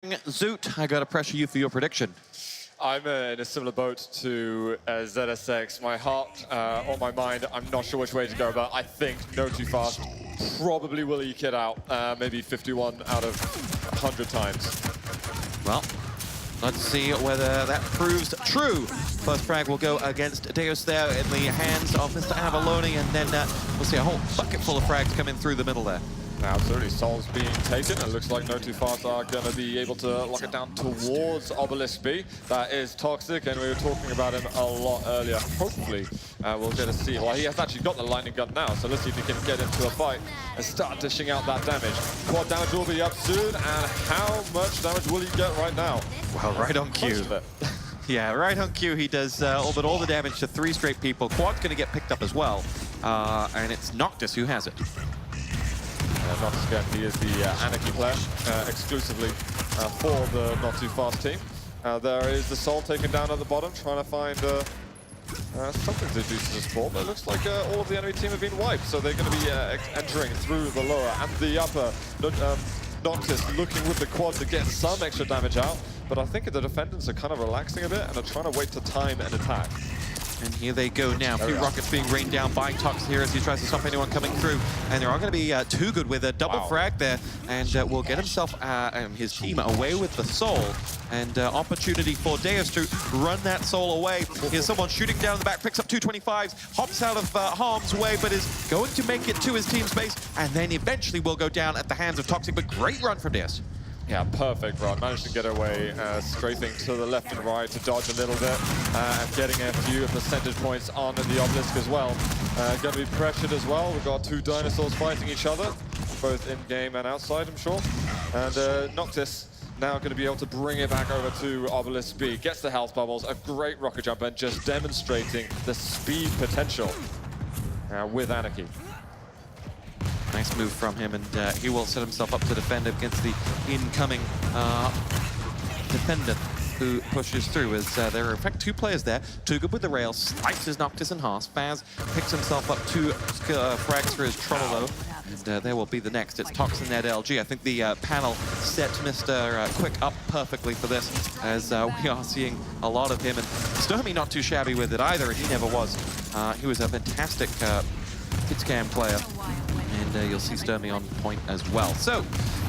Zoot, I gotta pressure you for your prediction. I'm in a similar boat to ZSX. My heart or my mind, I'm not sure which way to go, but I think NOTOFAST probably will eke it out, maybe 51 out of 100 times. Well, let's see whether that proves true. First frag will go against Deus there in the hands of Mr. Avalone, and then we'll see a whole bucket full of frags coming through the middle there. Absolutely, Sol's being taken. It looks like NOTOFAST are going to be able to lock it down towards Obelisk B. That is Toxic, and we were talking about him a lot earlier. Hopefully, we'll get to see. Well, he has actually got the lightning gun now, so let's see if he can get into a fight and start dishing out that damage. Quad damage will be up soon, and how much damage will he get right now? Well, right on cue. Yeah, right on cue. He does all the damage to 3 straight people. Quad's going to get picked up as well, and it's Noctis who has it. Noctis again, he is the Anarchy player, exclusively for the NOTOFAST team. There is the Sol taken down at the bottom, trying to find something to do to the support, but it looks like all of the enemy team have been wiped, so they're going to be entering through the lower and the upper. Noctis looking with the quad to get some extra damage out, but I think the Defendants are kind of relaxing a bit and are trying to wait to time an attack. And here they go now. A few rockets being rained down by Tox here as he tries to stop anyone coming through. And there are going to be Too Good with a double frag there. And will get himself and his team away with the Soul. And opportunity for Deus to run that Soul away. Here's someone shooting down the back, picks up 225s, hops out of harm's way, but is going to make it to his team's base. And then eventually will go down at the hands of Toxic. But great run from Deus. Yeah, perfect run. Managed to get away, strafing to the left and right to dodge a little bit, and getting a few percentage points on the Obelisk as well. Going to be pressured as well. We've got 2 dinosaurs fighting each other, both in-game and outside, I'm sure. And Noctis now going to be able to bring it back over to Obelisk B. Gets the health bubbles, a great rocket jump, and just demonstrating the speed potential with Anarchy. Nice move from him, and he will set himself up to defend against the incoming Defendant who pushes through. As there are in fact 2 players there. Too Good with the rail, slices Noctis in half. Spaz picks himself up 2 frags for his Trololo, and there will be the next. It's Tox and Ned LG. I think the panel set Mr. Quick up perfectly for this, as we are seeing a lot of him. And Sturmy not too shabby with it either, and he never was. He was a fantastic hit scam player. And you'll see Sturmy on point as well. So,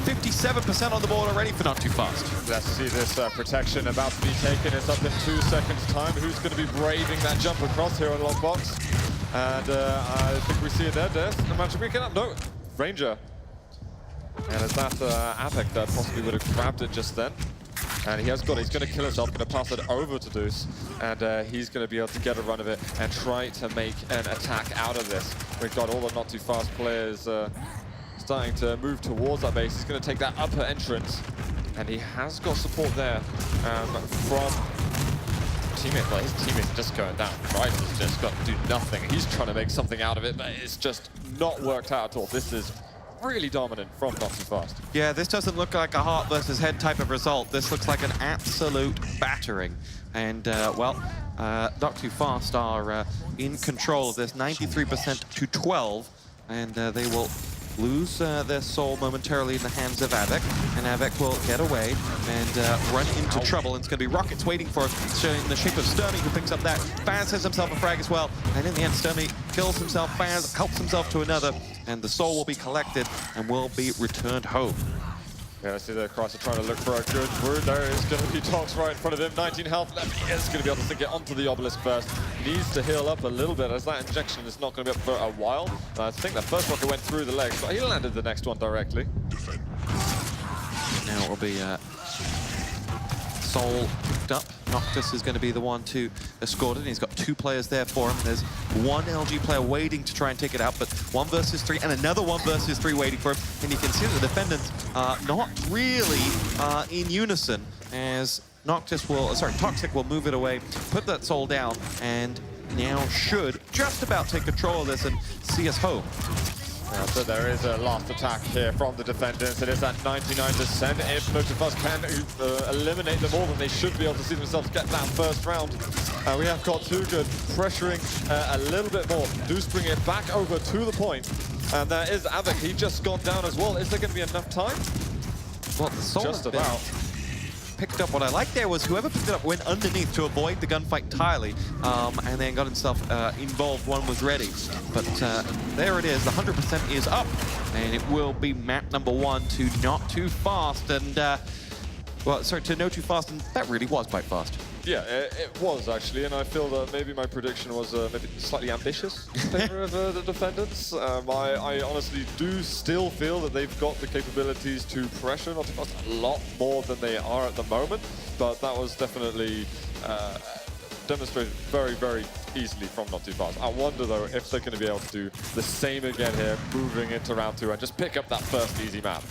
57% on the board already for NOTOFAST. Let's see this protection about to be taken. It's up in 2 seconds' time. Who's going to be braving that jump across here on Lockbox? And I think we see it there. The match weekend up. No, Ranger. And is that Apex that possibly would have grabbed it just then? And he's going to kill himself, going to pass it over to Deuce, and he's going to be able to get a run of it and try to make an attack out of this. We've got all the NOTOFAST players starting to move towards that base. He's going to take that upper entrance, and he has got support there from teammate. Well, his teammate's just going down. Right, he's just got to do nothing. He's trying to make something out of it, but it's just not worked out at all. This is really dominant from NOTOFAST. Yeah, this doesn't look like a heart versus head type of result. This looks like an absolute battering. And, well, NOTOFAST are in control of this, 93% to 12. And they will lose their soul momentarily in the hands of Avec. And Avec will get away and run into trouble. And it's going to be Rockets waiting for him, in the shape of Sturmy, who picks up that. Baz has himself a frag as well. And in the end, Sturmy kills himself. Baz helps himself to another. And the soul will be collected and will be returned home. Yeah, I see the Crusher trying to look for a good route. There is going to be Tox right in front of him. 19 health left. He is going to be able to sink it onto the Obelisk first. Needs to heal up a little bit, as that injection is not going to be up for a while. I think the first rocket went through the legs, but he landed the next one directly. Now it will be Soul picked up. Noctis is going to be the one to escort it, and he's got 2 players there for him. There's 1 LG player waiting to try and take it out, but 1 versus 3 and another 1 versus 3 waiting for him. And you can see that the Defendants not really in unison, as Noctis will, Toxic will move it away, put that Soul down, and now should just about take control of this and see us home. So there is a last attack here from the Defendants. It is at 99%. If NOTOFAST can eliminate them all, then they should be able to see themselves get that first round. We have got Too Good pressuring a little bit more. Deuce bring it back over to the point. And there is Avec. He just got down as well. Is there going to be enough time? Well, the Soul just about. picked up. What I liked there was whoever picked it up went underneath to avoid the gunfight entirely, and then got himself involved. One was ready. But there it is. The 100% is up, and it will be map number 1 to Not Too Fast. And, well, sorry, to No Too Fast, and that really was quite fast. Yeah, it was actually, and I feel that maybe my prediction was maybe slightly ambitious in favor of the Defendants. I honestly do still feel that they've got the capabilities to pressure Not Too Fast a lot more than they are at the moment, but that was definitely demonstrated very, very easily from Not Too Fast. I wonder, though, if they're going to be able to do the same again here, moving into round 2 and just pick up that first easy map.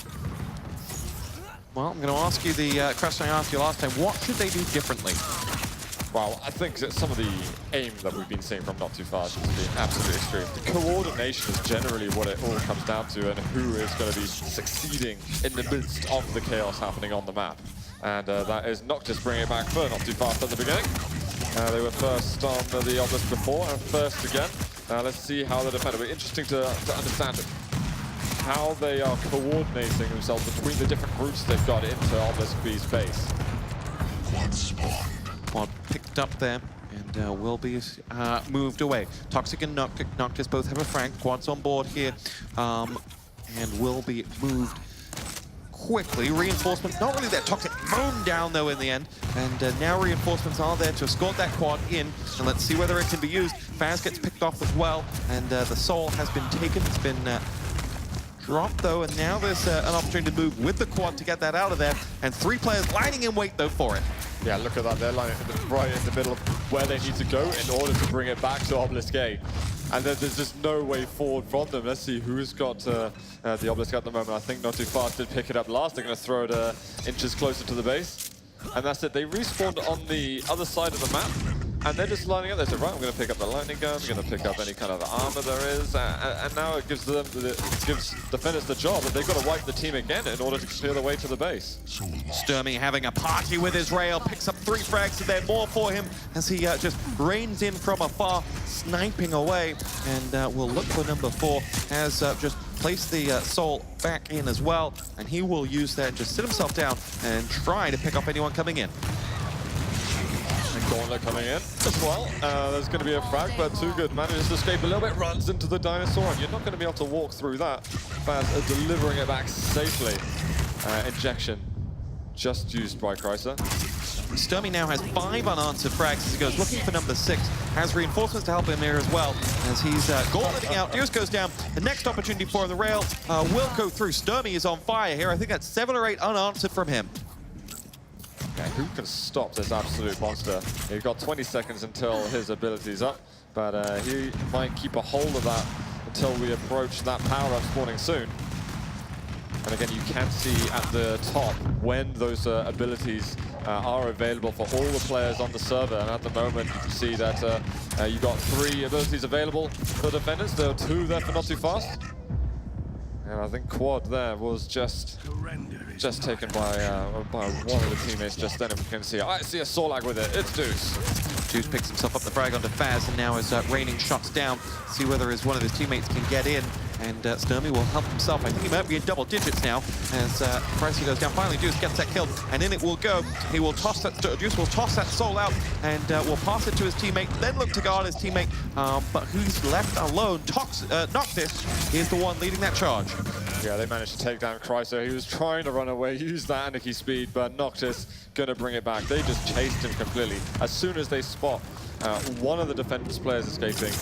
Well, I'm going to ask you the question I asked you last time. What should they do differently? Well, I think that some of the aim that we've been seeing from Not Too Fast has been absolutely extreme. The coordination is generally what it all comes down to, and who is going to be succeeding in the midst of the chaos happening on the map. And that is Noctis bringing it back for Not Too Fast at the beginning. They were first on the Obelisk before, and first again. Let's see how the defender. It'll be interesting to understand how they are coordinating themselves between the different routes they've got into Obelisk B's base. Quad picked up there and will be moved away. Toxic and Noctis both have a frag. Quad's on board here and will be moved quickly. Reinforcements, not really that Toxic mown down though in the end, and now reinforcements are there to escort that quad in, and let's see whether it can be used. Faz gets picked off as well, and the Soul has been taken. It's been dropped though, and now there's an opportunity to move with the quad to get that out of there, and 3 players lining in wait though for it. Yeah, look at that. They're lining right in the middle of where they need to go in order to bring it back to Obelisk A. And then there's just no way forward from them. Let's see who's got the Obelisk at the moment. I think Not Too Fast did pick it up last. They're going to throw it inches closer to the base. And that's it. They respawned on the other side of the map. And they're just lining up. They said, right, I'm going to pick up the lightning gun. I'm going to pick up any kind of armor there is. And now it gives them, it gives Defenders the job. But they've got to wipe the team again in order to clear the way to the base. Sturmy having a party with his rail, picks up 3 frags, and there more for him as he just rains in from afar, sniping away. And will look for number 4, has just placed the Soul back in as well. And he will use that and just sit himself down and try to pick up anyone coming in. Gauntlet coming in as well. There's going to be a frag, but Too Good manages to escape a little bit, runs into the dinosaur, and you're not going to be able to walk through that. Faz delivering it back safely. Injection just used by Chrysler. Sturmy now has 5 unanswered frags as he goes looking for number 6. Has reinforcements to help him here as well as he's gauntleting out. Deers goes down. The next opportunity for the rail will go through. Sturmy is on fire here. I think that's 7 or 8 unanswered from him. Okay, who can stop this absolute monster? He's got 20 seconds until his ability's up, but he might keep a hold of that until we approach that power-up spawning soon. And again, you can see at the top when those abilities are available for all the players on the server. And at the moment, you can see that you've got 3 abilities available for the Defenders. There are 2 there for Not Too Fast. And I think Quad there was just taken by one of the teammates just then. If we can see, I see a Sorlag with it. It's Deuce. Deuce picks himself up the frag onto Faz and now is raining shots down. See whether one of his teammates can get in. And Sturmy will help himself. I think he might be in double digits now as Pricey goes down. Finally, Deuce gets that kill, and in it will go. He will toss that. Deuce will toss that Soul out and will pass it to his teammate. Then look to guard his teammate, but who's left alone? Noctis is the one leading that charge. Yeah, they managed to take down Chrysler. He was trying to run away, use that Anarchy speed, but Noctis gonna bring it back. They just chased him completely. As soon as they spot one of the Defenders players escaping,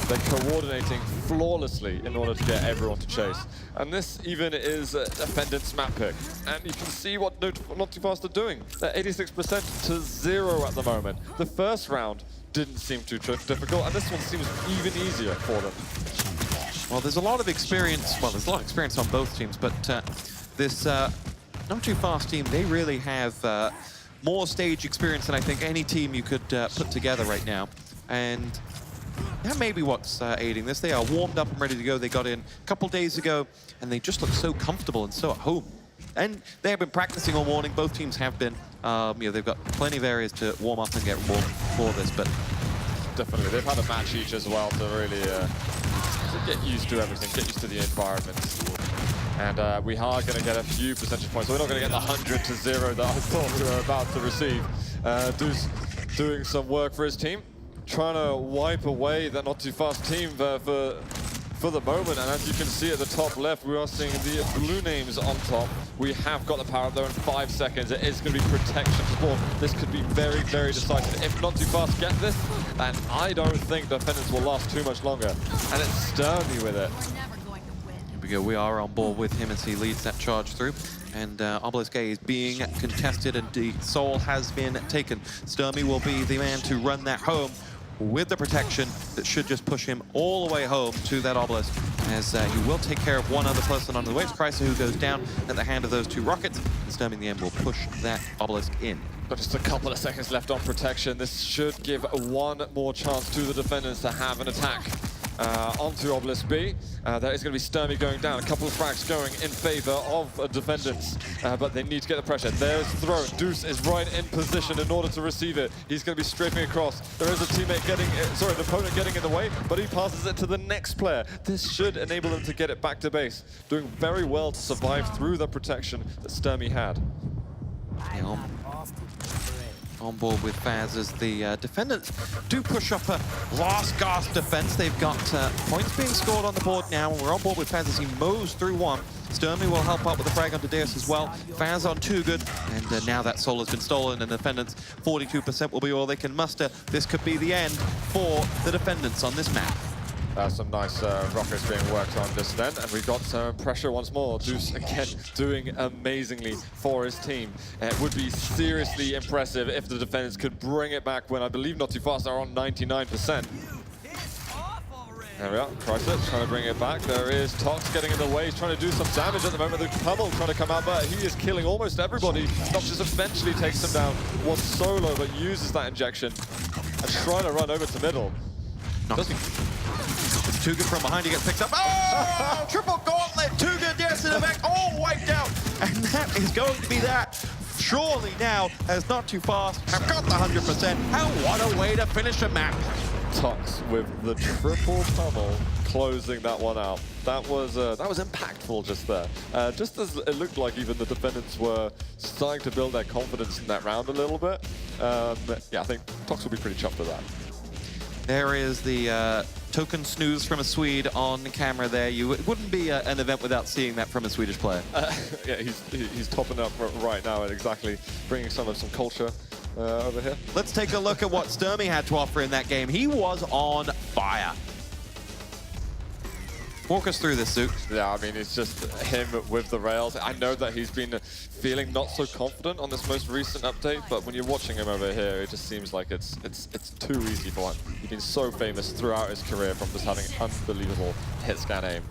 they're coordinating flawlessly in order to get everyone to chase. And this even is a Defendants map pick. And you can see what Not Too Fast are doing. They're 86% to 0 at the moment. The first round didn't seem too difficult, and this one seems even easier for them. Well, there's a lot of experience. Well, there's a lot of experience on both teams, but this Not Too Fast team, they really have more stage experience than I think any team you could put together right now. And that may be what's aiding this. They are warmed up and ready to go. They got in a couple days ago, and they just look so comfortable and so at home. And they have been practicing all morning. Both teams have been. They've got plenty of areas to warm up and get warm for this, but definitely, they've had a match each as well to really to get used to everything, get used to the environment. And we are going to get a few percentage points. So we're not going to get the 100 to 0 that I thought we were about to receive. Deuce doing some work for his team, trying to wipe away that NOTOFAST team for the moment. And as you can see at the top left, we are seeing the blue names on top. We have got the power up there in 5 seconds. It is going to be protection support. This could be very, very decisive. If NOTOFAST get this, then I don't think Defendants will last too much longer. And it's Sturmy with it. We are on board with him as he leads that charge through. And Obelisk A is being contested, and the Soul has been taken. Sturmy will be the man to run that home with the protection that should just push him all the way home to that Obelisk, as he will take care of one other person on the way. It's Chrysler who goes down at the hand of those 2 rockets, and Sturmy in the end will push that Obelisk in. Got just a couple of seconds left on protection. This should give one more chance to the Defendants to have an attack. Onto Obelisk B. There is going to be Sturmy going down. A couple of frags going in favor of Defendants, but they need to get the pressure. There's thrown. Deuce is right in position in order to receive it. He's going to be strafing across. There is a teammate getting, sorry, an opponent getting in the way, but he passes it to the next player. This should enable them to get it back to base. Doing very well to survive through the protection that Sturmy had. Yeah, on board with Faz as the Defendants do push up a last gasp defense. They've got points being scored on the board now, and we're on board with Faz as he mows through 1. Sturmy will help out with the frag onto Deus as well. Faz on 2 good, and now that Soul has been stolen, and Defendants 42% will be all they can muster. This could be the end for the Defendants on this map. Some nice rockets being worked on this then, and we got some pressure once more. Deuce again doing amazingly for his team. It would be seriously impressive if the Defendants could bring it back when I believe NOTOFAST are on 99%. There we are, Chrysler trying to bring it back. There is Tox getting in the way. He's trying to do some damage at the moment. The pummel trying to come out, but he is killing almost everybody. Noxious eventually takes him down. Was solo, but uses that injection and trying to run over to middle. It's too good from behind, he gets picked up. Oh! Triple gauntlet, too good, yes, in the back, all wiped out. And that is going to be that. Surely now, as NOTOFAST have got the 100%. And what a way to finish a map. Tox with the triple pummel, closing that one out. That was impactful just there. Just as it looked like even the Defendants were starting to build their confidence in that round a little bit. Yeah, I think Tox will be pretty chuffed with that. There is the token snooze from a Swede on camera there. It wouldn't be an event without seeing that from a Swedish player. Yeah, he's topping up right now and exactly bringing some culture over here. Let's take a look at what Sturmy had to offer in that game. He was on fire. Walk us through this, Zook. Yeah, I mean, it's just him with the rails. I know that he's been feeling not so confident on this most recent update, but when you're watching him over here, it just seems like it's too easy for him. He's been so famous throughout his career from just having unbelievable hit scan aim.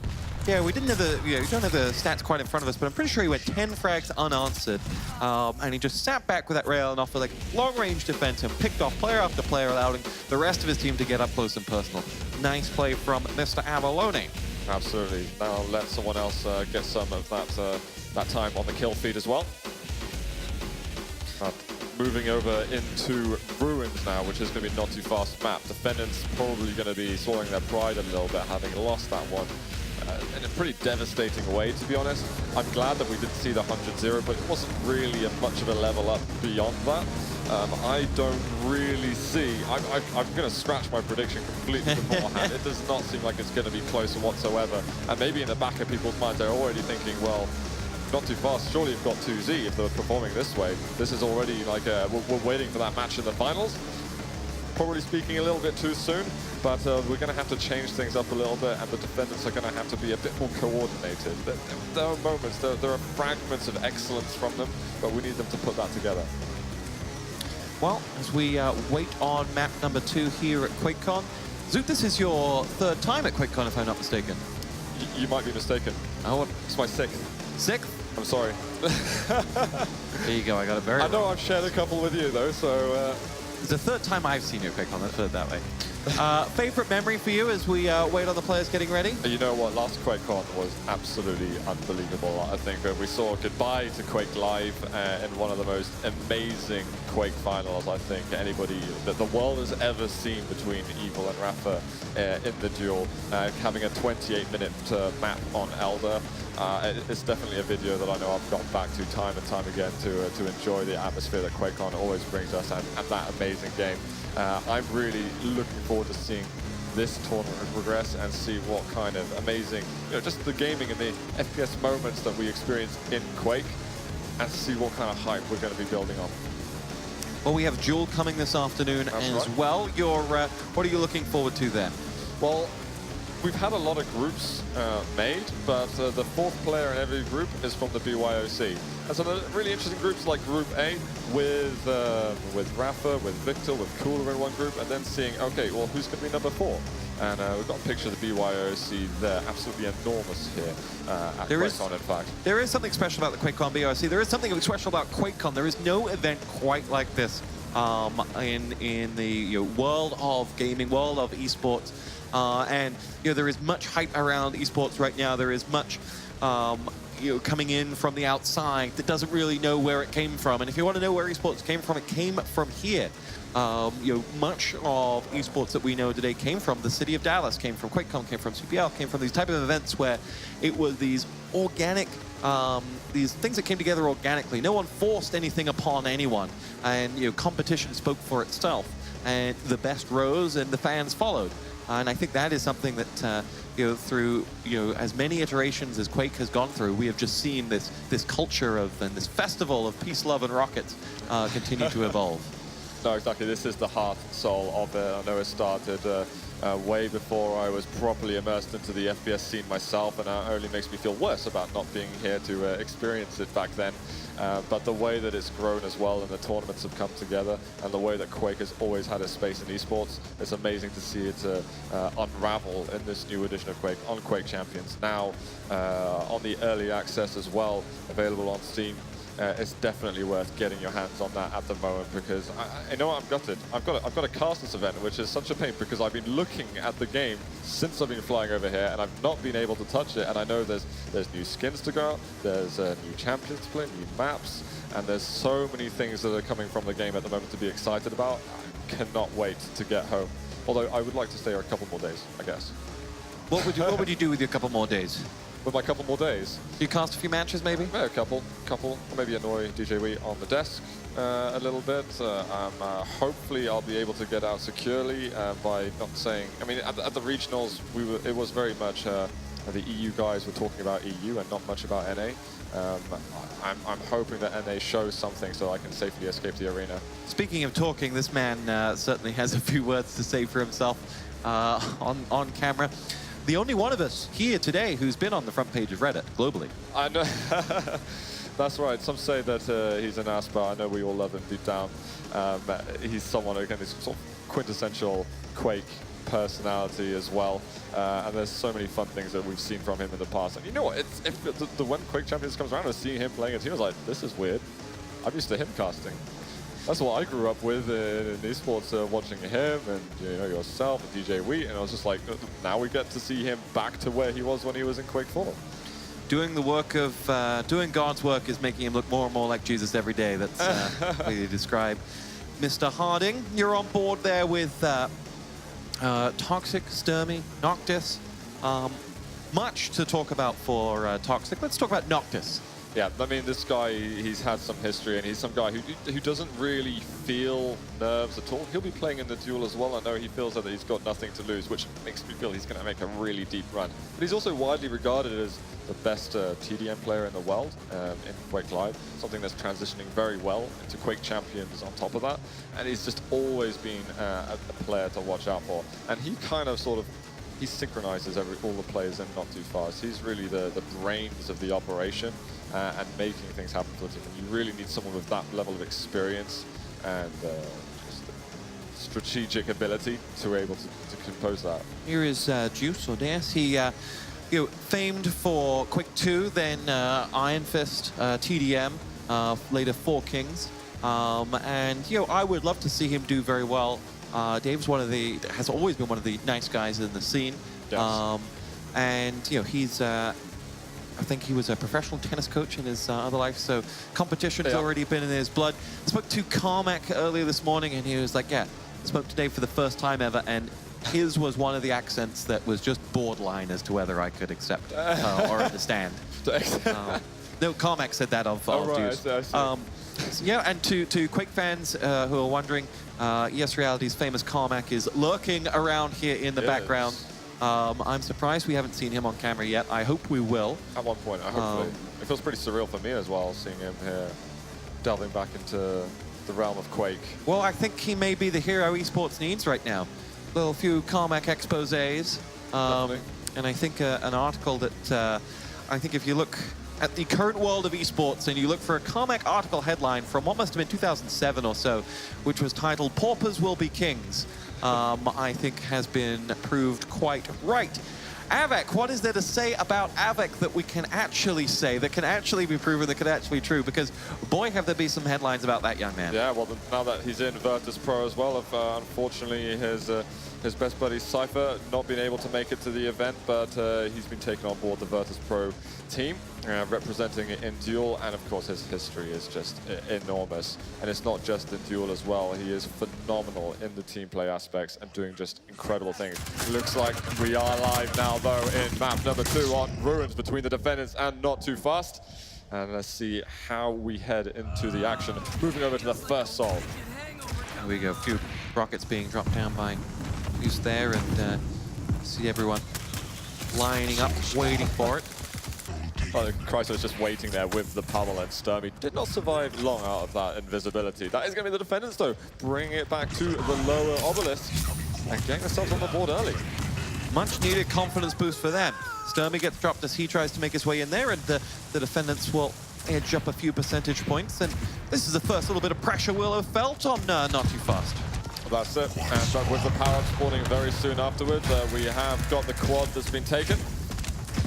Yeah, we didn't have the, we don't have the stats quite in front of us, but I'm pretty sure he went 10 frags unanswered, and he just sat back with that rail and offered like long-range defense and picked off player after player, allowing the rest of his team to get up close and personal. Nice play from Mr. Avalone. Absolutely. Now let someone else get some of that time on the kill feed as well. Moving over into Ruins now, which is going to be not too fast map. Defendants probably going to be swallowing their pride a little bit, having lost that one in a pretty devastating way, to be honest. I'm glad that we didn't see the 100-0, but it wasn't really much of a level up beyond that. I don't really see... I'm going to scratch my prediction completely beforehand. It does not seem like it's going to be close whatsoever. And maybe in the back of people's minds, they're already thinking, well, not too fast. Surely you've got 2Z if they're performing this way. This is already like, we're waiting for that match in the finals. Probably speaking a little bit too soon, but we're going to have to change things up a little bit, and the Defendants are going to have to be a bit more coordinated. There are moments, there are fragments of excellence from them, but we need them to put that together. Well, as we wait on map number 2 here at QuakeCon, Zook, this is your 3rd time at QuakeCon, if I'm not mistaken. You might be mistaken. Oh, it's my 6th. 6th? I'm sorry. There you go, I got it very I know I've shared a couple with you, though, so... It's the 3rd time I've seen you at QuakeCon, let's put it that way. Favorite memory for you as we wait on the players getting ready? You know what? Last QuakeCon was absolutely unbelievable. I think we saw goodbye to Quake Live in one of the most amazing Quake finals I think anybody that the world has ever seen between Evil and Rafa in the duel. Having a 28-minute map on Elder. It's definitely a video that I know I've gone back to time and time again to enjoy the atmosphere that QuakeCon always brings us and that amazing game. I'm really looking forward to seeing this tournament progress and see what kind of amazing, just the gaming and the FPS moments that we experience in Quake, and see what kind of hype we're going to be building on. Well, we have Duel coming this afternoon as well. What are you looking forward to then? Well, we've had a lot of groups made, but the fourth player in every group is from the BYOC. And so the really interesting groups like Group A with Rafa, with Victor, with Cooler in one group, and then seeing, okay, well, who's going to be number 4? And we've got a picture of the BYOC there, absolutely enormous here at QuakeCon, in fact. There is something special about the QuakeCon BYOC. There is something special about QuakeCon. There is no event quite like this in the world of gaming, world of esports. And there is much hype around esports right now. There is much coming in from the outside that doesn't really know where it came from. And if you want to know where esports came from, it came from here. Much of esports that we know today came from the city of Dallas, came from QuakeCon, came from CPL, came from these type of events where it was these organic, these things that came together organically. No one forced anything upon anyone, and competition spoke for itself, and the best rose and the fans followed. And I think that is something that through as many iterations as Quake has gone through, we have just seen this culture of and this festival of peace, love, and rockets continue to evolve. No, exactly. This is the heart and soul of it. I know it started way before I was properly immersed into the FPS scene myself, and it only makes me feel worse about not being here to experience it back then. But the way that it's grown as well and the tournaments have come together, and the way that Quake has always had a space in esports, it's amazing to see it unravel in this new edition of Quake on Quake Champions. Now on the early access as well, available on Steam. It's definitely worth getting your hands on that at the moment, because I know I'm gutted. I've got to cast this event, which is such a pain because I've been looking at the game since I've been flying over here, and I've not been able to touch it. And I know there's new skins to go out, there's new champions to play, new maps, and there's so many things that are coming from the game at the moment to be excited about. I cannot wait to get home. Although I would like to stay here a couple more days, I guess. What would you do with your couple more days? With my couple more days. You cast a few matches, maybe? Yeah, a couple. Maybe annoy DJ Wee on the desk a little bit. Hopefully, I'll be able to get out securely by not saying. I mean, at the regionals, it was very much the EU guys were talking about EU and not much about NA. I'm hoping that NA shows something so I can safely escape the arena. Speaking of talking, this man certainly has a few words to say for himself on camera. The only one of us here today who's been on the front page of Reddit globally. I know. That's right. Some say that he's an Asper. I know we all love him deep down. He's someone, again, he's sort of quintessential Quake personality as well. And there's so many fun things that we've seen from him in the past. And you know what? When Quake Champions comes around, I was seeing him playing a team. I was like, this is weird. I'm used to him casting. That's what I grew up with in esports, watching him and yourself and DJ Wheat, and I was just like, now we get to see him back to where he was when he was in Quake 4. Doing the work of, doing God's work is making him look more and more like Jesus every day. That's how you describe Mr. Harding. You're on board there with Toxic, Sturmy, Noctis. Much to talk about for Toxic. Let's talk about Noctis. Yeah, I mean, this guy, he's had some history, and he's some guy who doesn't really feel nerves at all. He'll be playing in the duel as well. I know he feels that he's got nothing to lose, which makes me feel he's going to make a really deep run. But he's also widely regarded as the best TDM player in the world in Quake Live, something that's transitioning very well into Quake Champions on top of that. And he's just always been a player to watch out for. And he kind of he synchronizes all the players in NOTOFAST. He's really the brains of the operation. And making things happen for the team. And you really need someone with that level of experience and just strategic ability to be able to compose that. Here is Juice or Deus. He famed for Quake 2, then Iron Fist, TDM, later 4 Kings. And I would love to see him do very well Dave's has always been one of the nice guys in the scene. Yes. And, you know, he's, I think he was a professional tennis coach in his other life, so competition's already been in his blood. I spoke to Carmack earlier this morning, and he was like, yeah, I spoke to Dave for the first time ever, and his was one of the accents that was just borderline as to whether I could accept or understand. No, Carmack said that of Deuce. So yeah, and to Quake fans who are wondering, Yes Reality's famous Carmack is lurking around here in the background. I'm surprised we haven't seen him on camera yet. I hope we will. At one point, hopefully. It feels pretty surreal for me as well, seeing him here, delving back into the realm of Quake. Well, I think he may be the hero eSports needs right now. A few Carmack exposés. And I think an article that, I think if you look at the current world of esports and you look for a Carmack article headline from what must have been 2007 or so, which was titled "Paupers Will Be Kings," I think has been proved quite right. Avek, what is there to say about Avek that we can actually say, that can actually be proven, that can actually be true? Because, boy, have there been some headlines about that young man. Yeah, well, now that he's in Virtus Pro as well, unfortunately his best buddy Cypher not been able to make it to the event, but he's been taken on board the Virtus Pro team, representing it in Duel, and of course his history is just enormous. And it's not just in Duel as well, he is phenomenal in the team play aspects and doing just incredible things. Looks like we are live now though in map number 2 on Ruins between the Defendants and Not2Fast. And let's see how we head into the action. Moving over to the first Soul. There we go, a few rockets being dropped down by Goose there, and see everyone lining up, waiting for it. Oh, Chrysler is just waiting there with the pummel, and Sturmy did not survive long out of that invisibility. That is going to be the Defendants, though, bringing it back to the lower obelisk and getting themselves on the board early. Much needed confidence boost for them. Sturmy gets dropped as he tries to make his way in there, and the Defendants will edge up a few percentage points. And this is the first little bit of pressure we'll have felt on Not2Fast. That's it, and with the power-up spawning very soon afterwards, we have got the quad that's been taken.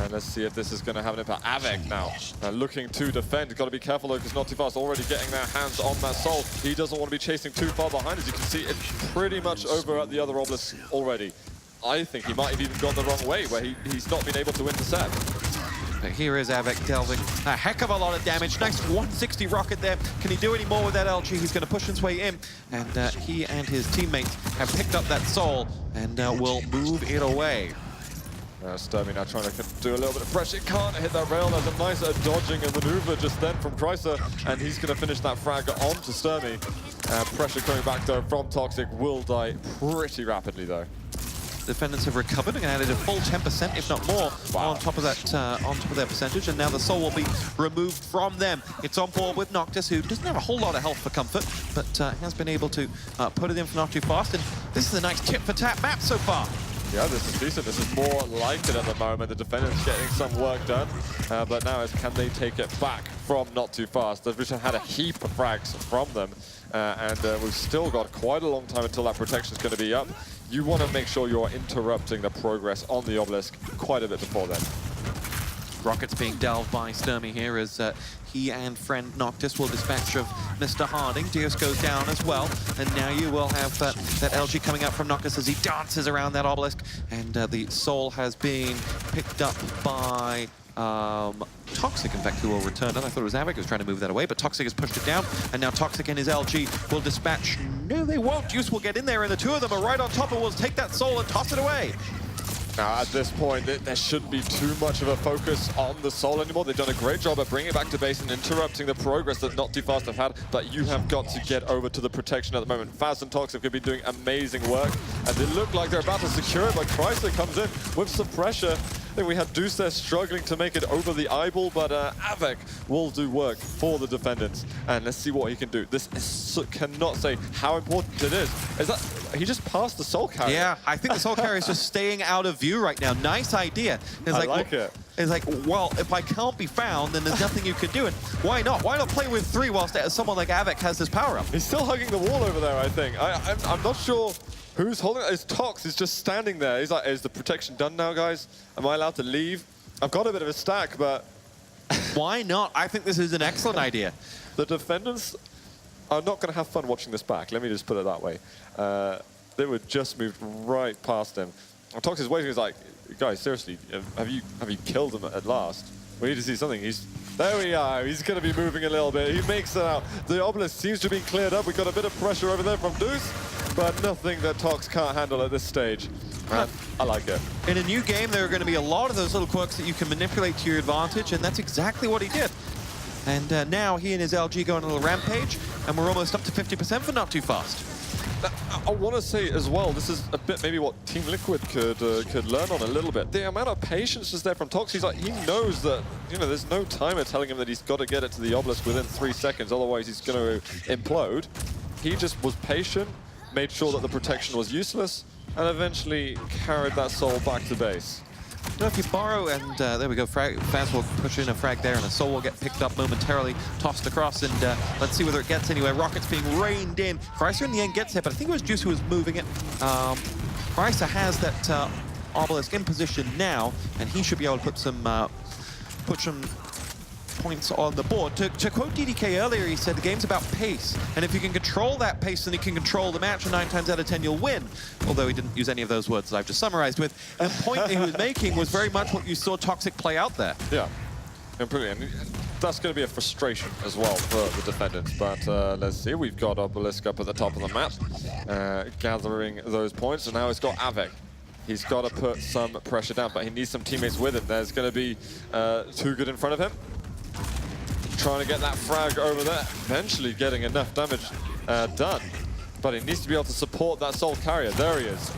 And let's see if this is going to have an impact. Avek now looking to defend. Got to be careful though, because Not2Fast already getting their hands on that Soul. He doesn't want to be chasing too far behind. As you can see, it's pretty much over at the other obelisk already. I think he might have even gone the wrong way, where he's not been able to intercept. But here is Avek delving a heck of a lot of damage. Nice 160 rocket there. Can he do any more with that LG? He's going to push his way in, and he and his teammates have picked up that Soul and will move it away. Sturmy now trying to do a little bit of pressure. Can't hit that rail. There's a nice dodging and maneuver just then from Chrysler, and he's going to finish that frag onto Sturmy. Pressure coming back though from Toxic, will die pretty rapidly though. Defendants have recovered and added a full 10%, if not more, on top of that, on top of their percentage, and now the Soul will be removed from them. It's on board with Noctis, who doesn't have a whole lot of health for comfort, but has been able to put it in for Not2Fast, and this is a nice tit-for-tat map so far. Yeah, this is decent. This is more like it at the moment. The Defendants getting some work done, but now it's can they take it back from Not2Fast. They've just had a heap of frags from them, and we've still got quite a long time until that protection is going to be up. You want to make sure you're interrupting the progress on the obelisk quite a bit before then. Rockets being delved by Sturmy here as he and friend Noctis will dispatch of Mr. Harding. Dios goes down as well, and now you will have that LG coming out from Noctis as he dances around that obelisk, and the Soul has been picked up by Toxic, in fact, who will return it. I thought it was Avek who was trying to move that away, but Toxic has pushed it down, and now Toxic and his LG will dispatch. No, they won't. Deuce will get in there, and the two of them are right on top and will take that Soul and toss it away. Now, at this point, there shouldn't be too much of a focus on the Soul anymore. They've done a great job at bringing it back to base and interrupting the progress that Not2Fast have had, but you have got to get over to the protection at the moment. Faz and Toxic have been doing amazing work, and they look like they're about to secure it, but Chrysler comes in with some pressure. I think we had Deuce there struggling to make it over the eyeball, but Avek will do work for the Defendants, and let's see what he can do. This is, cannot say how important it is. Is that he just passed the Soul Carrier? Yeah, I think the Soul Carrier is just staying out of view right now. Nice idea. It's I like it. It's like, well, if I can't be found, then there's nothing you can do. And why not? Why not play with 3 whilst someone like Avek has his power up? He's still hugging the wall over there, I think. I'm not sure who's holding it. It's Tox is just standing there. He's like, is the protection done now, guys? Am I allowed to leave? I've got a bit of a stack, but... Why not? I think this is an excellent idea. The Defendants are not going to have fun watching this back. Let me just put it that way. They would just moved right past him. And Tox is waiting. He's like, guys, seriously, have you killed him at last? We need to see something. There we are. He's going to be moving a little bit. He makes it out. The obelisk seems to be cleared up. We've got a bit of pressure over there from Deuce, but nothing that Tox can't handle at this stage. And I like it. In a new game, there are going to be a lot of those little quirks that you can manipulate to your advantage, and that's exactly what he did. And now he and his LG go on a little rampage, and we're almost up to 50% for Not Too Fast. I want to say as well, this is a bit maybe what Team Liquid could learn on a little bit. The amount of patience is there from Tox. He's like, he knows that, you know, there's no timer telling him that he's got to get it to the obelisk within 3 seconds, otherwise he's going to implode. He just was patient, made sure that the protection was useless, and eventually carried that soul back to base. You know, if you borrow, and there we go, Faz will push in a frag there, and a soul will get picked up momentarily, tossed across, and let's see whether it gets anywhere. Rockets being rained in. Chrysler in the end gets hit, but I think it was Juice who was moving it. Chrysler has that obelisk in position now, and he should be able to put some points on the board. To quote DDK earlier, he said the game's about pace, and if you can control that pace, then you can control the match, and 9 times out of 10 you'll win. Although he didn't use any of those words that I've just summarized with. The point that he was making was very much what you saw Toxic play out there. Yeah, completely. And that's going to be a frustration as well for the Defendants. But let's see, we've got Obelisk up at the top of the map, gathering those points, and now it's got Avec. He's got to put some pressure down, but he needs some teammates with him. There's going to be Too Good in front of him. Trying to get that frag over there, eventually getting enough damage done. But he needs to be able to support that Soul Carrier. There he is.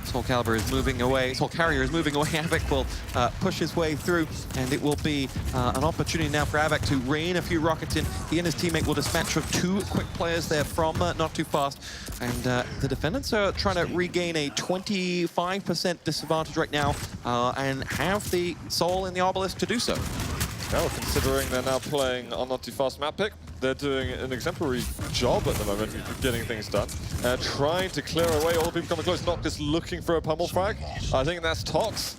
Soul Calibur is moving away. Soul Carrier is moving away. Avec will push his way through, and it will be an opportunity now for Avec to rain a few rockets in. He and his teammate will dispatch of 2 quick players there from Not Too Fast. And the Defendants are trying to regain a 25% disadvantage right now and have the Soul in the Obelisk to do so. Well, considering they're now playing on Not Too Fast map pick, they're doing an exemplary job at the moment of getting things done. Trying to clear away all the people coming close. Not just looking for a pummel frag. I think that's Tox.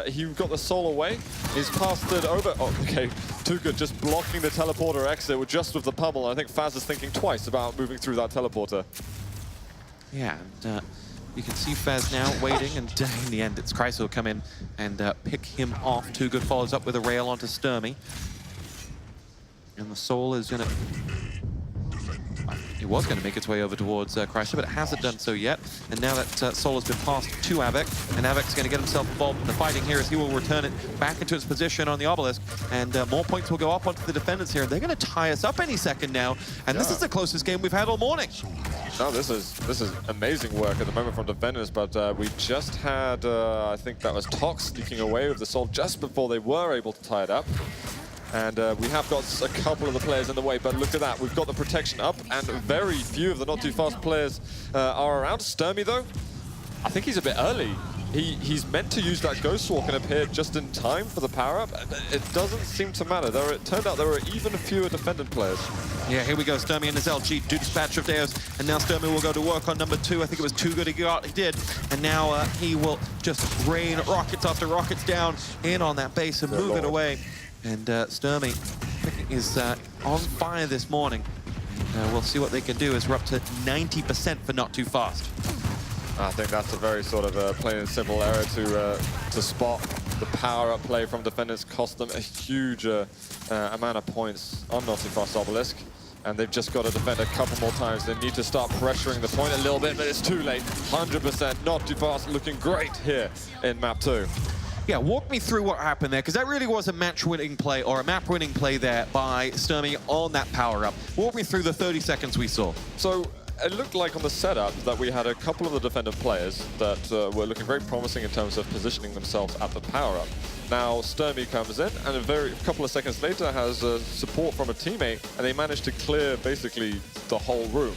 He got the soul away. He's passed it over. Oh, okay. Too Good, just blocking the teleporter exit just with the pummel. I think Faz is thinking twice about moving through that teleporter. Yeah, and you can see Faz now waiting, and in the end, it's Chrysler will come in and pick him off. Too Good follows up with a rail onto Sturmy. And the Soul is going to... It was going to make its way over towards Chrysler, but it hasn't done so yet. And now that Soul has been passed to Avec, and Avic's going to get himself involved in the fighting here as he will return it back into its position on the Obelisk. And more points will go up onto the Defendants here. They're going to tie us up any second now. And this is the closest game we've had all morning. No, this is amazing work at the moment from Defenders, but we just had, I think that was Tox sneaking away with the Soul just before they were able to tie it up. And we have got a couple of the players in the way, but look at that. We've got the protection up, and very few of the Not Too Fast players are around. Sturmy, though, I think he's a bit early. He's meant to use that Ghost Walk and appear just in time for the power-up. It doesn't seem to matter. It turned out there were even fewer Defendant players. Yeah, here we go. Sturmy and his LG do dispatch of Deus, and now Sturmy will go to work on number 2. I think it was Too Good he did. And now he will just rain rockets after rockets down in on that base and move it away. And Sturmy is on fire this morning. We'll see what they can do as we're up to 90% for Not Too Fast. I think that's a very sort of plain and simple error to spot. The power-up play from Defenders cost them a huge amount of points on Not Too Fast Obelisk. And they've just got to defend a couple more times. They need to start pressuring the point a little bit, but it's too late. 100% Not Too Fast looking great here in map 2. Yeah, walk me through what happened there, because that really was a match-winning play, or a map-winning play there by Sturmy on that power-up. Walk me through the 30 seconds we saw. So it looked like on the setup that we had a couple of the Defendant players that were looking very promising in terms of positioning themselves at the power-up. Now Sturmy comes in, and a couple of seconds later has support from a teammate, and they managed to clear basically the whole room.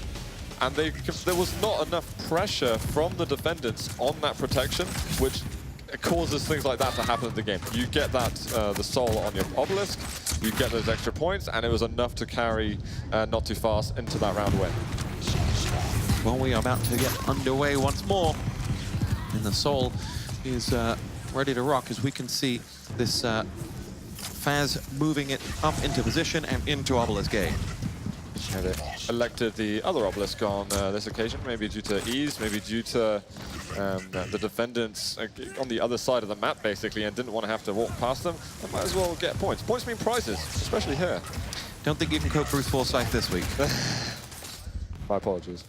And there was not enough pressure from the Defendants on that protection, which it causes things like that to happen in the game. You get that, the Soul on your Obelisk, you get those extra points, and it was enough to carry Not Too Fast into that round win. Well, we are about to get underway once more. And the Soul is ready to rock, as we can see this Faz moving it up into position and into Obelisk A. Yeah, they elected the other obelisk on this occasion, maybe due to ease, maybe due to the defendants on the other side of the map, basically, and didn't want to have to walk past them. They might as well get points. Points mean prizes, especially here. Don't think you can cope Bruce Forsyth this week. My apologies.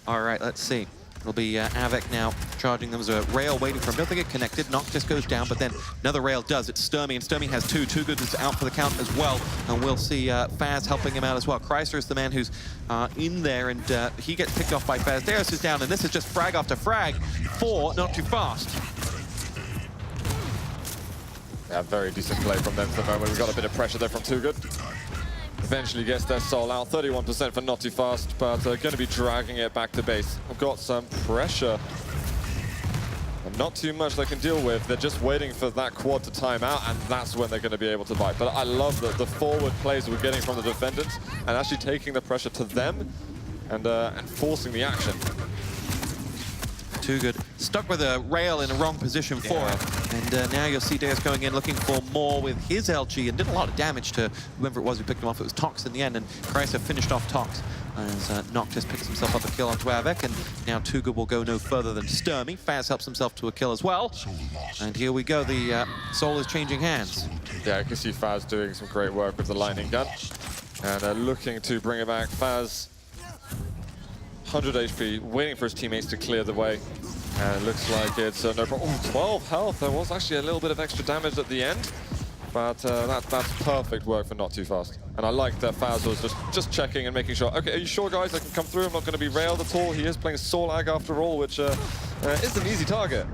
All right, let's see. It'll be Avec now charging them. There's a rail waiting for him. Don't think it connected. Noctis goes down, but then another rail does. It's Sturmy, and Sturmy has two. Too Good is out for the count as well. And we'll see Faz helping him out as well. Chrysler is the man who's in there, and he gets picked off by Faz. Darius is down, and this is just frag after frag for NOTOFAST. Yeah, very decent play from them for the moment. We've got a bit of pressure there from Too Good. Eventually gets their soul out, 31% for NOTOFAST, but going to be dragging it back to base. We've got some pressure, and not too much they can deal with. They're just waiting for that quad to time out, and that's when they're going to be able to bite. But I love the forward plays we're getting from the Defendants, and actually taking the pressure to them, and forcing the action. Too Good. Stuck with a rail in the wrong position for it. And now you'll see Deus going in looking for more with his LG and did a lot of damage to whoever it was who picked him off. It was Tox in the end, and Chrysler finished off Tox as Noctis picks himself up a kill onto Avec, and now Too Good will go no further than Sturmy. Faz helps himself to a kill as well. And here we go. The Soul is changing hands. Yeah, I can see Faz doing some great work with the lightning gun. And looking to bring it back. Faz, 100 HP, waiting for his teammates to clear the way. And it looks like it's no problem. Oh, 12 health. There was actually a little bit of extra damage at the end. But that's perfect work for NOTOFAST. And I like that Faz was just checking and making sure, okay, are you sure, guys, I can come through? I'm not going to be railed at all. He is playing Soul Ag after all, which is an easy target.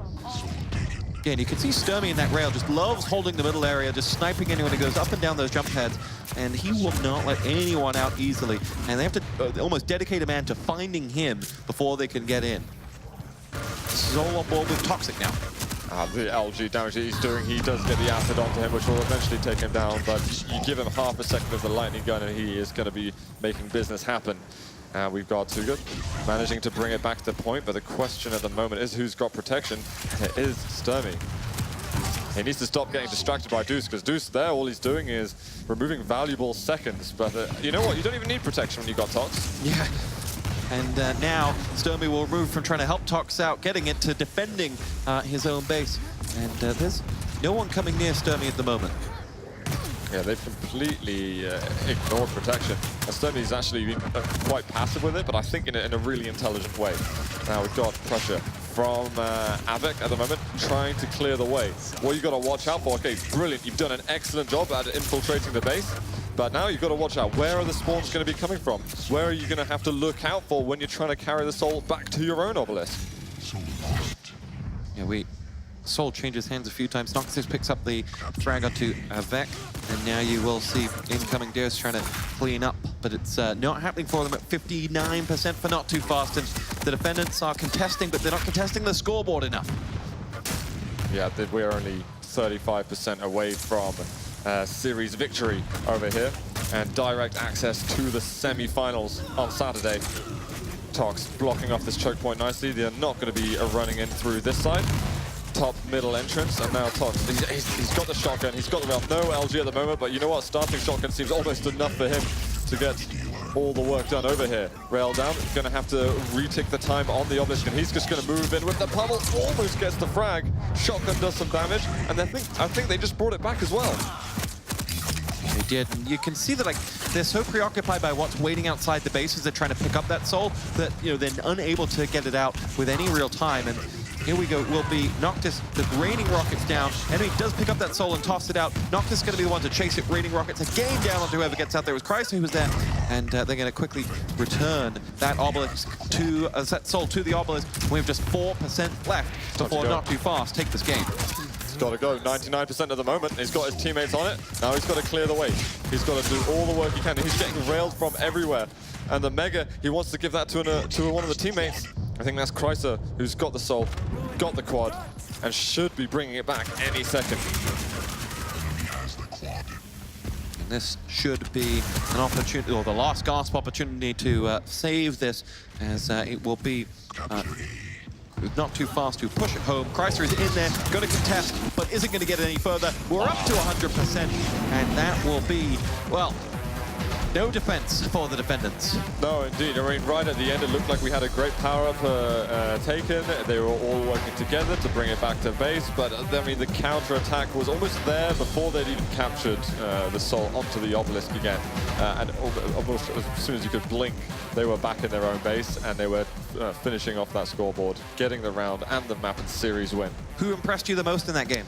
Yeah, and you can see Sturmy in that rail just loves holding the middle area, just sniping anyone who goes up and down those jump pads, and he will not let anyone out easily. And they have to almost dedicate a man to finding him before they can get in. Soul on board with Toxic now. The LG damage that he's doing, he does get the acid onto him, which will eventually take him down, but you give him half a second of the lightning gun and he is going to be making business happen. We've got Too Good managing to bring it back to the point, but the question at the moment is who's got protection. It is Sturmy. He needs to stop getting distracted by Deuce, because Deuce there, all he's doing is removing valuable seconds. But you know what? You don't even need protection when you got Tox. Yeah. And now Sturmy will move from trying to help Tox out, getting it to defending his own base. And there's no one coming near Sturmy at the moment. Yeah, they've completely ignored protection. And Sturmy's actually been quite passive with it, but I think in a really intelligent way. Now we've got pressure from Avec at the moment, trying to clear the way. What you got to watch out for, okay, brilliant, you've done an excellent job at infiltrating the base, but now you've got to watch out, where are the spawns going to be coming from? Where are you going to have to look out for when you're trying to carry the Soul back to your own obelisk? Yeah, Soul changes hands a few times. Noctis picks up the frag onto Avec, and now you will see incoming Deus trying to clean up, but it's not happening for them at 59% for NOTOFAST, and the Defendants are contesting, but they're not contesting the scoreboard enough. Yeah, we're only 35% away from series victory over here, and direct access to the semi-finals on Saturday. Tox blocking off this choke point nicely. They're not going to be running in through this side. Top middle entrance, and now Tox, he's got the shotgun, he's got the rail. No LG at the moment, but you know what? Starting shotgun seems almost enough for him to get all the work done over here. Rail down, going to have to retick the time on the obelisk, and he's just going to move in with the pummel. Almost gets the frag. Shotgun does some damage, and I think they just brought it back as well. They did, and you can see that they're so preoccupied by what's waiting outside the base as they're trying to pick up that Soul that they're unable to get it out with any real time. And here we go, will be Noctis, the raining rockets down. Enemy does pick up that Soul and toss it out. Noctis is going to be the one to chase it. Raining rockets again down onto whoever gets out there. It was Chrysler who was there, and they're going to quickly return that obelisk to that Soul to the obelisk. We have just 4% left before NOTOFAST take this game. He's got to go, 99% at the moment. He's got his teammates on it. Now he's got to clear the way. He's got to do all the work he can. He's getting railed from everywhere. And the Mega, he wants to give that to one of the teammates. I think that's Chrysler, who's got the Soul, got the quad, and should be bringing it back any second. And this should be an opportunity, or the last gasp opportunity to save this, as it will be Not Too Fast to push it home. Chrysler is in there, going to contest, but isn't going to get any further. We're up to 100%, and that will be, well, no defense for the Defendants. No, indeed. I mean, right at the end, it looked like we had a great power-up taken. They were all working together to bring it back to base, but I mean, the counter-attack was almost there before they'd even captured the Soul onto the obelisk again. And almost as soon as you could blink, they were back in their own base, and they were finishing off that scoreboard, getting the round and the map and series win. Who impressed you the most in that game?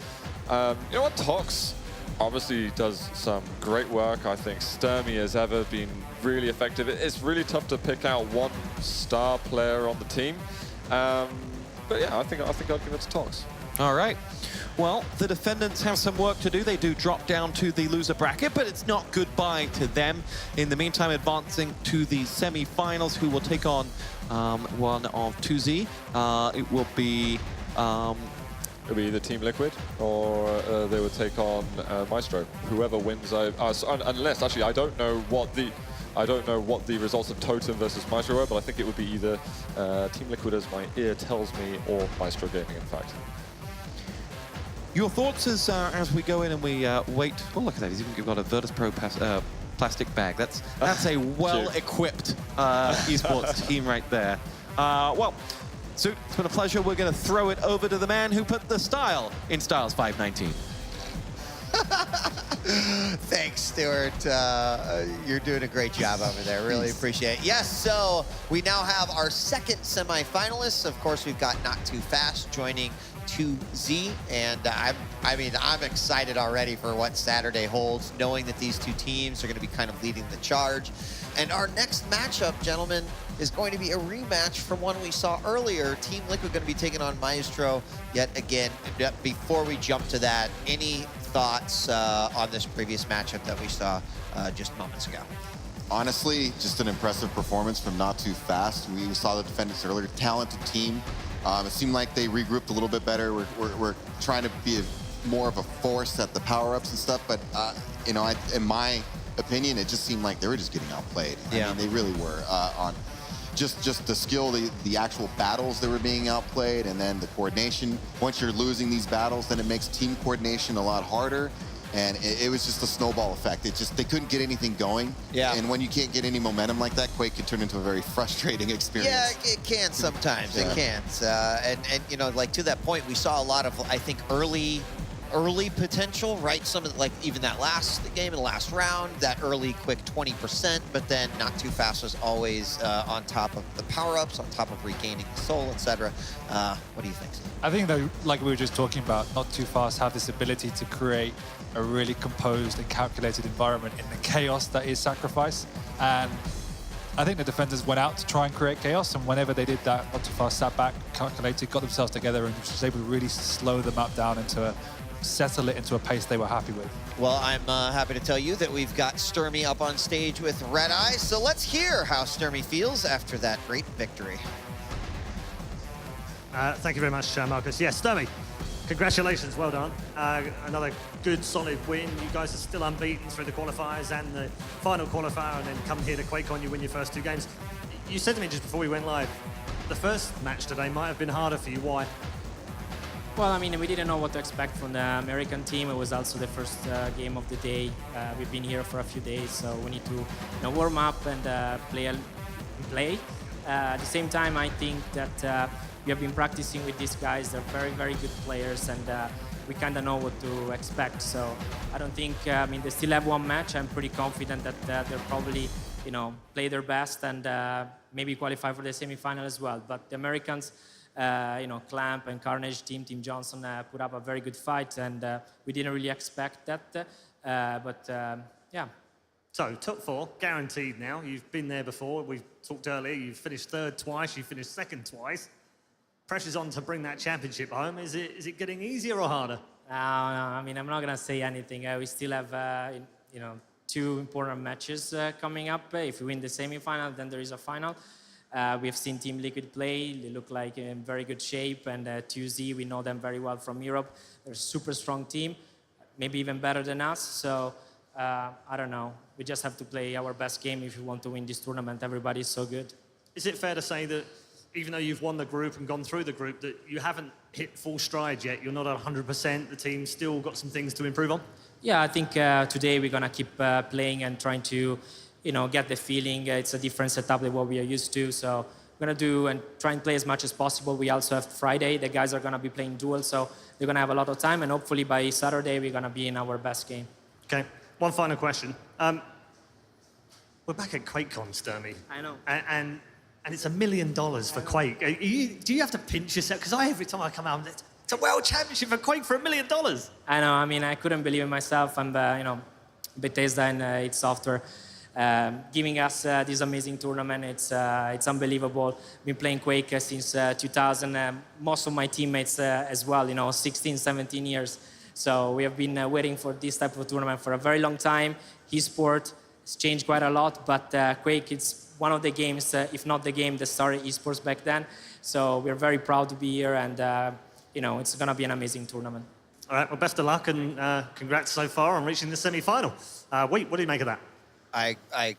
You know what, Tox obviously does some great work. I think Sturmy has ever been really effective. It's really tough to pick out one star player on the team. But yeah, I think I'll give it to Tox. All right. Well, the Defendants have some work to do. They do drop down to the loser bracket, but it's not goodbye to them. In the meantime, advancing to the semi-finals, who will take on one of 2Z. It will be... It'll be either Team Liquid or they would take on Maestro. Whoever wins, unless actually I don't know what the results of Totem versus Maestro were, but I think it would be either Team Liquid, as my ear tells me, or Maestro Gaming, in fact. Your thoughts as we go in and we wait. Oh, look at that! He's even got a Virtus Pro plastic bag. That's a well-equipped eSports team right there. Well. So it's been a pleasure. We're going to throw it over to the man who put the style in Styles 519. Thanks, Stuart. You're doing a great job over there. Really appreciate it. Yes, so we now have our second semifinalists. Of course, we've got Not Too Fast joining 2Z, and I'm excited already for what Saturday holds, knowing that these two teams are going to be kind of leading the charge. And our next matchup, gentlemen, is going to be a rematch from one we saw earlier. Team Liquid going to be taking on Maestro yet again. Before we jump to that, any thoughts on this previous matchup that we saw just moments ago? Honestly, just an impressive performance from Not Too Fast. We saw the Defendants earlier, talented team. It seemed like they regrouped a little bit better. We're trying to be more of a force at the power-ups and stuff, but you know, in my opinion, it just seemed like they were just getting outplayed. Yeah. I mean, they really were on just the skill, the actual battles, they were being outplayed, and then the coordination. Once you're losing these battles, then it makes team coordination a lot harder. And it was just a snowball effect. They couldn't get anything going. Yeah. And when you can't get any momentum like that, Quake can turn into a very frustrating experience. Yeah, it can sometimes. Yeah. It can. And you know, like to that point, we saw a lot of, I think, early potential, right? Some of like even that last game in the last round, that early quick 20%, but then Not Too Fast was always on top of the power-ups, on top of regaining the soul, etc. What do you think, Steve? I think though, like we were just talking about, Not Too Fast have this ability to create a really composed and calculated environment in the chaos that is Sacrifice. And I think the Defenders went out to try and create chaos, and whenever they did that, Not Too Fast sat back, calculated, got themselves together, and was able to really slow the map down into settle it into a pace they were happy with. Well, I'm happy to tell you that we've got Sturmy up on stage with Red Eye, so let's hear how Sturmy feels after that great victory. Thank you very much, Marcus. Yes, Sturmy, congratulations, well done. Another good, solid win. You guys are still unbeaten through the qualifiers and the final qualifier, and then come here to QuakeCon, you win your first two games. You said to me just before we went live, the first match today might have been harder for you. Why? Well, I mean, we didn't know what to expect from the American team. It was also the first game of the day. We've been here for a few days, so we need to warm up and play. At the same time, I think that we have been practicing with these guys. They're very, very good players, and we kind of know what to expect. So I don't think, I mean, they still have one match. I'm pretty confident that they'll probably, play their best and maybe qualify for the semifinal as well. But the Americans, Clamp and Carnage Team Johnson put up a very good fight, and we didn't really expect that. Yeah. So, top four, guaranteed now. You've been there before. We've talked earlier. You've finished third twice. You finished second twice. Pressure's on to bring that championship home. Is it getting easier or harder? No, I mean, I'm not going to say anything. We still have, two important matches coming up. If we win the semifinal, then there is a final. We have seen Team Liquid play. They look like in very good shape. And 2Z, we know them very well from Europe. They're a super strong team, maybe even better than us. So, I don't know. We just have to play our best game if we want to win this tournament. Everybody's so good. Is it fair to say that even though you've won the group and gone through the group, that you haven't hit full stride yet. You're not at 100%. The team's still got some things to improve on. Yeah, I think today we're gonna keep playing and trying to, get the feeling. It's a different setup than what we are used to. So we're gonna do and try and play as much as possible. We also have Friday. The guys are gonna be playing duel, so they're gonna have a lot of time. And hopefully by Saturday we're gonna be in our best game. Okay. One final question. We're back at QuakeCon, Sturmy. I know. And it's $1 million for Quake. Do you have to pinch yourself? Because every time I come out, it's a world championship for Quake for $1 million. I know. I mean, I couldn't believe it myself. And Bethesda and id Software giving us this amazing tournament. It's unbelievable. Been playing Quake since 2000. Most of my teammates as well. 16, 17 years. So we have been waiting for this type of tournament for a very long time. eSports has changed quite a lot, but Quake, it's one of the games, if not the game, that started eSports back then. So we're very proud to be here, and it's going to be an amazing tournament. All right, well, best of luck, and congrats so far on reaching the semi-final. What do you make of that? I